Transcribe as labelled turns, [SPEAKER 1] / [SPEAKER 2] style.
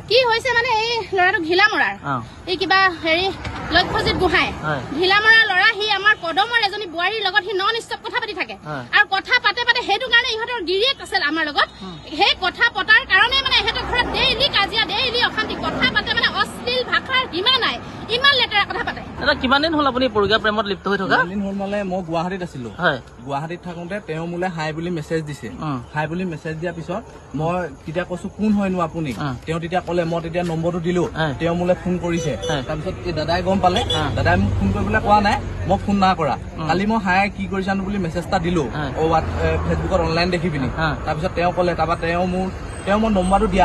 [SPEAKER 1] কি হৈছে মানে এই ল'ৰাটো ঘিলামৰাৰ এই কিবা হেৰি লক্ষ্যজিৎ গোহাঁই ঘিলামৰাৰ ল'ৰা সি আমাৰ কদমৰ এজনী বোৱাৰীৰ লগত সি নন ষ্টপ কথা পাতি থাকে আৰু কথা পাতে পাতে সেইটো কাৰণে ইহঁতৰ গিৰিয়েক আছিল আমাৰ লগত সেই কথা পতাৰ কাৰণে মানে ইহঁতৰ ঘৰত ডেইলি কাজিয়া ডেইলি অশান্তি কথা পাতে মানে অশ্লীল ভাষাৰ সীমা নাই ইমান লেতেৰা কথা পাতে।
[SPEAKER 2] এটা কিমান দিন হ'ল আপুনি পৰকীয়া প্ৰেমত লিপ্ত হৈ থকা?
[SPEAKER 3] দিন হ'ল মানে মই গুৱাহাটীত আছিলো গুৱাহাটীত থাকোতে তেওঁ মোলে হাই বুলি মেছেজ দিছে হাই বুলি মেছেজ দিয়াৰ পিছত মই তেতিয়া কৈছো কোন হয়নো আপুনি তেওঁ তেতিয়া ক'লে মই তেতিয়া নম্বৰটো দিলো তেওঁ মোলে ফোন কৰিছে তাৰপিছত এই দাদাই গম পালে দাদাই মোক ফোন কৰিবলৈ কোৱা নাই মই ফোন না কৰা কালি মই হাই কি কৰিছানো বুলি মেছেজ এটা দিলো ফেচবুকত অনলাইন দেখি পিনি তাৰপিছত তেওঁ ক'লে তাৰপৰা তেওঁ মই নম্বৰটো দিয়া